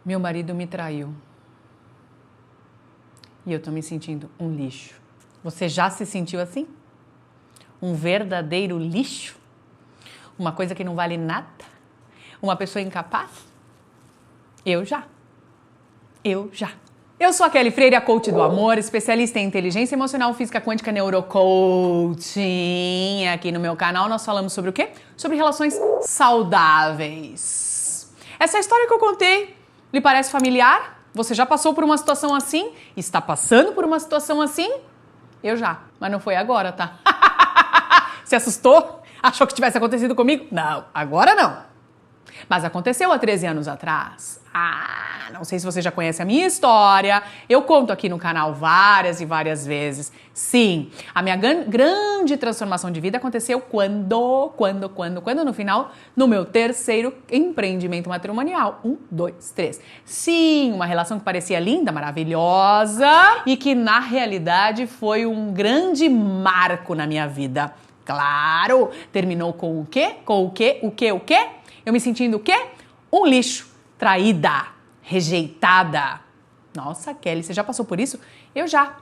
Meu marido me traiu. E eu tô me sentindo um lixo. Você já se sentiu assim? Um verdadeiro lixo? Uma coisa que não vale nada? Uma pessoa incapaz? Eu já. Eu sou a Kelly Freire, a coach do amor, especialista em inteligência emocional, física quântica, neurocoaching. Aqui no meu canal nós falamos sobre o quê? Sobre relações saudáveis. Essa história que eu contei lhe parece familiar? Você já passou por uma situação assim? Está passando por uma situação assim? Eu já, mas não foi agora, tá? Se assustou? Achou que tivesse acontecido comigo? Não, agora não. Mas aconteceu há 13 anos atrás. Não sei se você já conhece a minha história. Eu conto aqui no canal várias e várias vezes. Sim, a minha grande transformação de vida aconteceu quando no final, no meu terceiro empreendimento matrimonial. 1, 2, 3. Sim, uma relação que parecia linda, maravilhosa e que na realidade foi um grande marco na minha vida. Claro, terminou com o quê? Com o quê? O quê? O quê? Eu me sentindo o quê? Um lixo, traída, rejeitada. Nossa, Kelly, você já passou por isso? Eu já.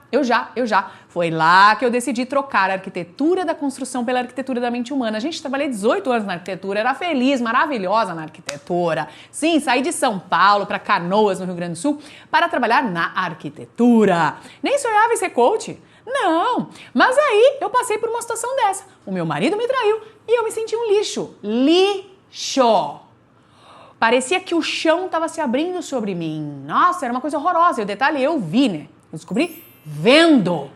Foi lá que eu decidi trocar a arquitetura da construção pela arquitetura da mente humana. Gente, trabalhei 18 anos na arquitetura, era feliz, maravilhosa na arquitetura. Sim, saí de São Paulo para Canoas, no Rio Grande do Sul, para trabalhar na arquitetura. Nem sonhava em ser coach. Não, mas aí eu passei por uma situação dessa. O meu marido me traiu e eu me senti um lixo. Lixo. Parecia que o chão estava se abrindo sobre mim. Nossa, era uma coisa horrorosa. E o detalhe, eu vi, né? Eu descobri vendo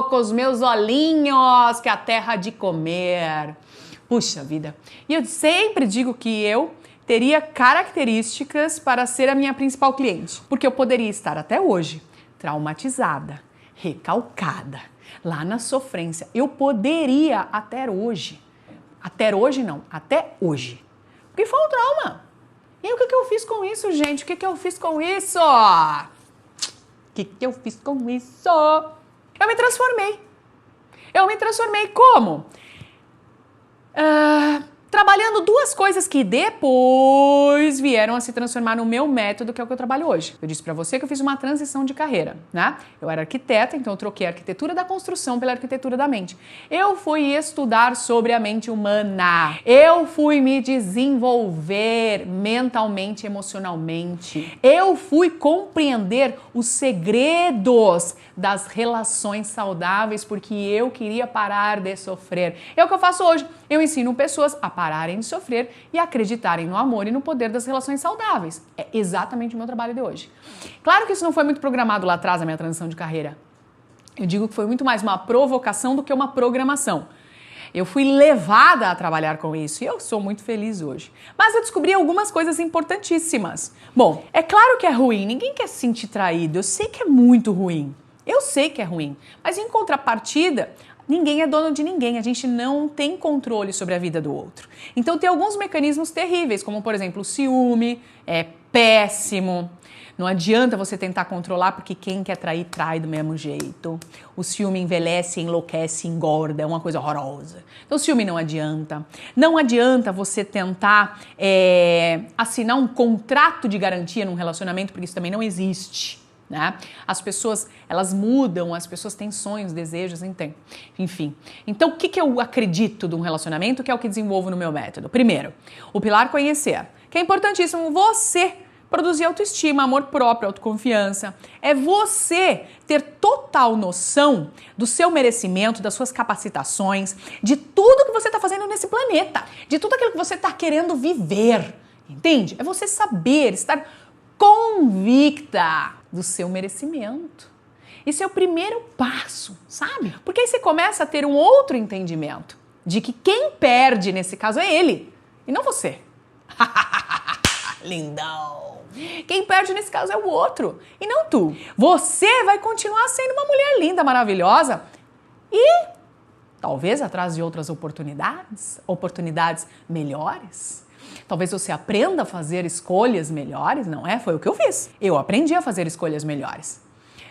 com os meus olhinhos que a terra há de comer. Puxa vida. E eu sempre digo que eu teria características para ser a minha principal cliente. Porque eu poderia estar até hoje traumatizada, recalcada, lá na sofrência. Eu poderia até hoje. Até hoje não, até hoje. Porque foi um trauma. E o que eu fiz com isso, gente? O que eu fiz com isso? Eu me transformei. Como? Trabalhando duas coisas que depois vieram a se transformar no meu método, que é o que eu trabalho hoje. Eu disse pra você que eu fiz uma transição de carreira, né? Eu era arquiteta, então eu troquei a arquitetura da construção pela arquitetura da mente. Eu fui estudar sobre a mente humana. Eu fui me desenvolver mentalmente, emocionalmente. Eu fui compreender os segredos das relações saudáveis, porque eu queria parar de sofrer. É o que eu faço hoje. Eu ensino pessoas a pararem de sofrer e acreditarem no amor e no poder das relações saudáveis. É exatamente o meu trabalho de hoje. Claro que isso não foi muito programado lá atrás, a minha transição de carreira. Eu digo que foi muito mais uma provocação do que uma programação. Eu fui levada a trabalhar com isso e eu sou muito feliz hoje. Mas eu descobri algumas coisas importantíssimas. Bom, é claro que é ruim, ninguém quer se sentir traído, eu sei que é muito ruim. Eu sei que é ruim, mas em contrapartida, ninguém é dono de ninguém, a gente não tem controle sobre a vida do outro. Então tem alguns mecanismos terríveis, como por exemplo o ciúme, é péssimo. Não adianta você tentar controlar, porque quem quer trair, trai do mesmo jeito. O ciúme envelhece, enlouquece, engorda, é uma coisa horrorosa. Então o ciúme não adianta. Não adianta você tentar assinar um contrato de garantia num relacionamento, porque isso também não existe. Né? As pessoas, elas mudam, as pessoas têm sonhos, desejos, enfim. Então, o que eu acredito de um relacionamento, que é o que desenvolvo no meu método? Primeiro, o pilar conhecer, que é importantíssimo você produzir autoestima, amor próprio, autoconfiança. É você ter total noção do seu merecimento, das suas capacitações, de tudo que você está fazendo nesse planeta, de tudo aquilo que você está querendo viver, entende? É você saber, estar convicta do seu merecimento. Esse é o primeiro passo, sabe? Porque aí você começa a ter um outro entendimento de que quem perde nesse caso é ele e não você. Lindão! Quem perde nesse caso é o outro e não tu. Você vai continuar sendo uma mulher linda, maravilhosa e talvez atrás de outras oportunidades melhores. Talvez você aprenda a fazer escolhas melhores, não é? Foi o que eu fiz. Eu aprendi a fazer escolhas melhores.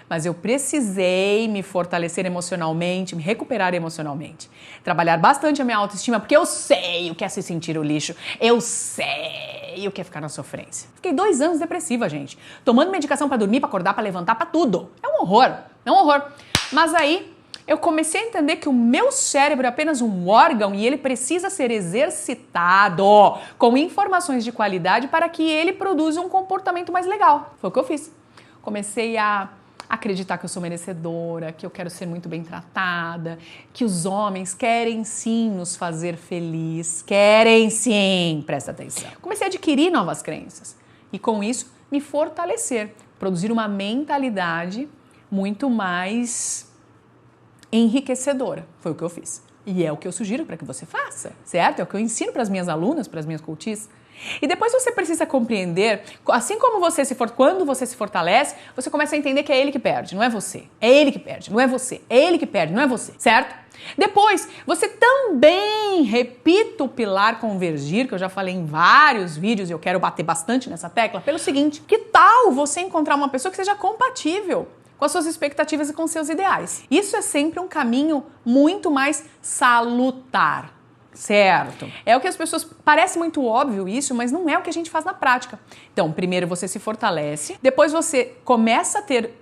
Mas eu precisei me fortalecer emocionalmente, me recuperar emocionalmente. Trabalhar bastante a minha autoestima, porque eu sei o que é se sentir o lixo. Eu sei odeio que é ficar na sofrência. Fiquei 2 anos depressiva, gente. Tomando medicação pra dormir, pra acordar, pra levantar, pra tudo. É um horror, é um horror. Mas aí eu comecei a entender que o meu cérebro é apenas um órgão e ele precisa ser exercitado com informações de qualidade para que ele produza um comportamento mais legal. Foi o que eu fiz. Comecei a acreditar que eu sou merecedora, que eu quero ser muito bem tratada, que os homens querem sim nos fazer feliz, querem sim, presta atenção. Comecei a adquirir novas crenças e com isso me fortalecer, produzir uma mentalidade muito mais enriquecedora. Foi o que eu fiz. E é o que eu sugiro para que você faça, certo? É o que eu ensino para as minhas alunas, para as minhas coaches. E depois você precisa compreender, assim como quando você se fortalece, você começa a entender que é ele que perde, não é você. É ele que perde, não é você. É ele que perde, não é você, certo? Depois, você também repita o pilar convergir, que eu já falei em vários vídeos e eu quero bater bastante nessa tecla, pelo seguinte: que tal você encontrar uma pessoa que seja compatível com as suas expectativas e com seus ideais? Isso é sempre um caminho muito mais salutar. Certo. É o que as pessoas... Parece muito óbvio isso, mas não é o que a gente faz na prática. Então, primeiro você se fortalece, depois você começa a ter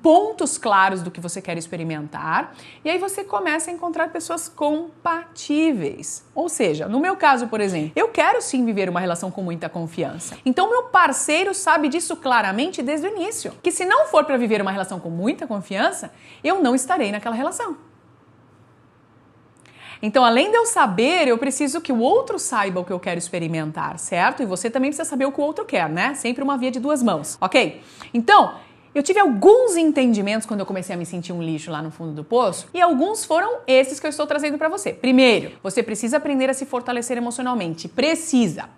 pontos claros do que você quer experimentar, e aí você começa a encontrar pessoas compatíveis. Ou seja, no meu caso, por exemplo, eu quero sim viver uma relação com muita confiança. Então, meu parceiro sabe disso claramente desde o início. Que se não for para viver uma relação com muita confiança, eu não estarei naquela relação. Então, além de eu saber, eu preciso que o outro saiba o que eu quero experimentar, certo? E você também precisa saber o que o outro quer, né? Sempre uma via de 2 mãos, ok? Então, eu tive alguns entendimentos quando eu comecei a me sentir um lixo lá no fundo do poço, e alguns foram esses que eu estou trazendo para você. Primeiro, você precisa aprender a se fortalecer emocionalmente. Precisa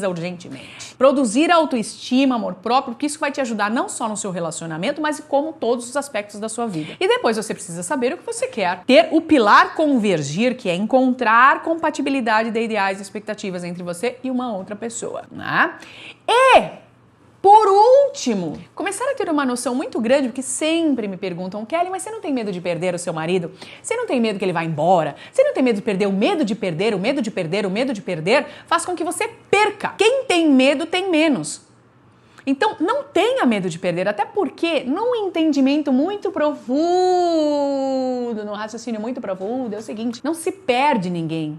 urgentemente. Produzir autoestima, amor próprio, porque isso vai te ajudar não só no seu relacionamento, mas como todos os aspectos da sua vida. E depois você precisa saber o que você quer. Ter o pilar convergir, que é encontrar compatibilidade de ideais e expectativas entre você e uma outra pessoa, né? Por último, começar a ter uma noção muito grande, porque sempre me perguntam: Kelly, mas você não tem medo de perder o seu marido? Você não tem medo que ele vá embora? Você não tem medo de perder? O medo de perder, o medo de perder, o medo de perder faz com que você perca. Quem tem medo tem menos. Então, não tenha medo de perder, até porque num entendimento muito profundo, num raciocínio muito profundo, é o seguinte: não se perde ninguém,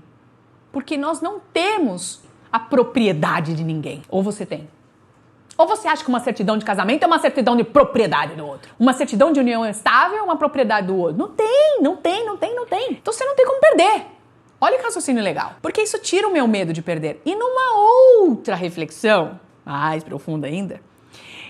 porque nós não temos a propriedade de ninguém. Ou você tem? Ou você acha que uma certidão de casamento é uma certidão de propriedade do outro? Uma certidão de união estável é uma propriedade do outro? Não tem. Então você não tem como perder. Olha que raciocínio legal. Porque isso tira o meu medo de perder. E numa outra reflexão, mais profunda ainda,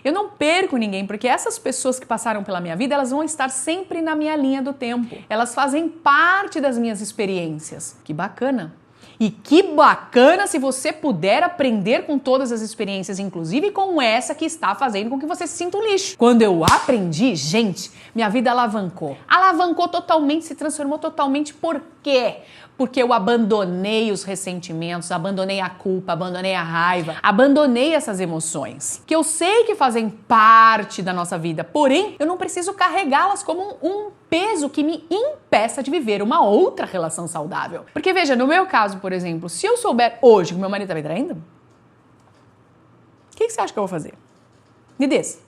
eu não perco ninguém, porque essas pessoas que passaram pela minha vida, elas vão estar sempre na minha linha do tempo. Elas fazem parte das minhas experiências. Que bacana. E que bacana se você puder aprender com todas as experiências, inclusive com essa que está fazendo com que você se sinta um lixo. Quando eu aprendi, gente, minha vida alavancou. Alavancou totalmente, se transformou totalmente. Por quê? Porque eu abandonei os ressentimentos, abandonei a culpa, abandonei a raiva, abandonei essas emoções, que eu sei que fazem parte da nossa vida, porém, eu não preciso carregá-las como um peso que me impeça de viver uma outra relação saudável. Porque veja, no meu caso, por exemplo, se eu souber hoje que meu marido tá me traindo, o que você acha que eu vou fazer? Me diz.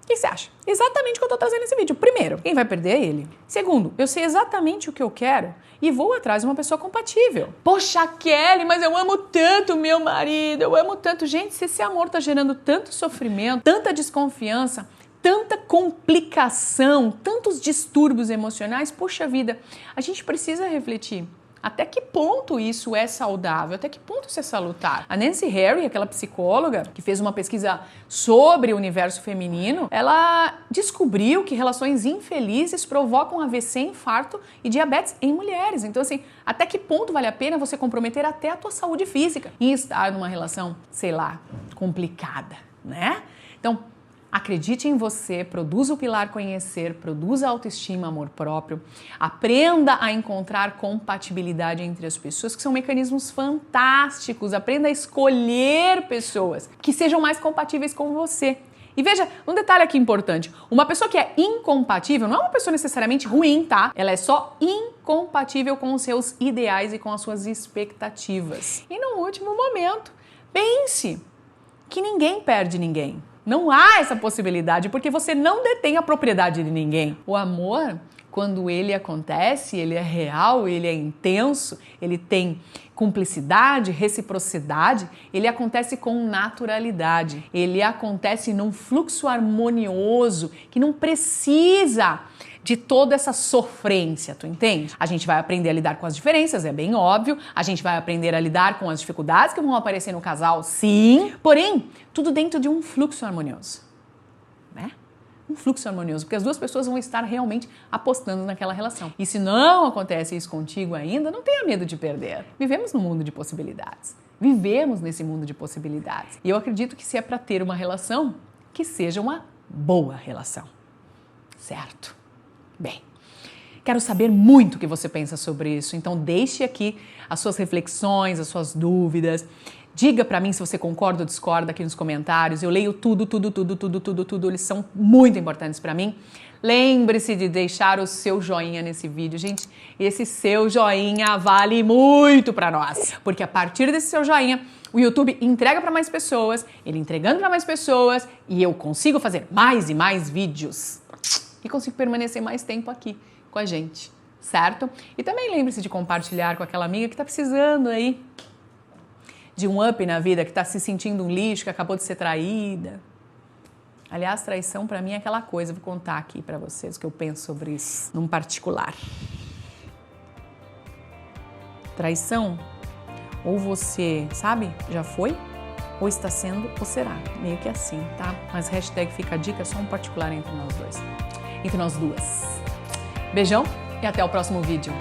O que você acha? Exatamente o que eu tô trazendo nesse vídeo. Primeiro, quem vai perder é ele. Segundo, eu sei exatamente o que eu quero e vou atrás de uma pessoa compatível. Poxa, Kelly, mas eu amo tanto meu marido, eu amo tanto. Gente, se esse amor tá gerando tanto sofrimento, tanta desconfiança, tanta complicação, tantos distúrbios emocionais, poxa vida, a gente precisa refletir. Até que ponto isso é saudável? Até que ponto isso é salutar? A Nancy Harry, aquela psicóloga que fez uma pesquisa sobre o universo feminino, ela descobriu que relações infelizes provocam AVC, infarto e diabetes em mulheres. Então, assim, até que ponto vale a pena você comprometer até a tua saúde física em estar numa relação, sei lá, complicada, né? Então, acredite em você, produza o pilar conhecer, produza autoestima, amor próprio, aprenda a encontrar compatibilidade entre as pessoas, que são mecanismos fantásticos, aprenda a escolher pessoas que sejam mais compatíveis com você. E veja, um detalhe aqui importante, uma pessoa que é incompatível não é uma pessoa necessariamente ruim, tá? Ela é só incompatível com os seus ideais e com as suas expectativas. E no último momento, Pense que ninguém perde ninguém. Não há essa possibilidade, porque você não detém a propriedade de ninguém. O amor, quando ele acontece, ele é real, ele é intenso, ele tem cumplicidade, reciprocidade, ele acontece com naturalidade. Ele acontece num fluxo harmonioso que não precisa de toda essa sofrência, tu entende? A gente vai aprender a lidar com as diferenças, é bem óbvio. A gente vai aprender a lidar com as dificuldades que vão aparecer no casal, sim. Porém, tudo dentro de um fluxo harmonioso, né? Um fluxo harmonioso, porque as duas pessoas vão estar realmente apostando naquela relação. E se não acontece isso contigo ainda, não tenha medo de perder. Vivemos num mundo de possibilidades. Vivemos nesse mundo de possibilidades. E eu acredito que se é para ter uma relação, que seja uma boa relação. Certo? Bem, quero saber muito o que você pensa sobre isso, então deixe aqui as suas reflexões, as suas dúvidas. Diga pra mim se você concorda ou discorda aqui nos comentários. Eu leio tudo. Eles são muito importantes pra mim. Lembre-se de deixar o seu joinha nesse vídeo, gente. Esse seu joinha vale muito pra nós, porque a partir desse seu joinha, o YouTube entrega pra mais pessoas, ele entregando pra mais pessoas e eu consigo fazer mais e mais vídeos. E consigo permanecer mais tempo aqui com a gente, certo? E também lembre-se de compartilhar com aquela amiga que tá precisando aí de um up na vida, que tá se sentindo um lixo, que acabou de ser traída. Aliás, traição pra mim é aquela coisa, vou contar aqui pra vocês o que eu penso sobre isso, num particular. Traição, ou você, sabe, já foi, ou está sendo, ou será. Meio que assim, tá? Mas hashtag fica a dica, é só um particular entre nós dois. Entre nós duas. Beijão e até o próximo vídeo.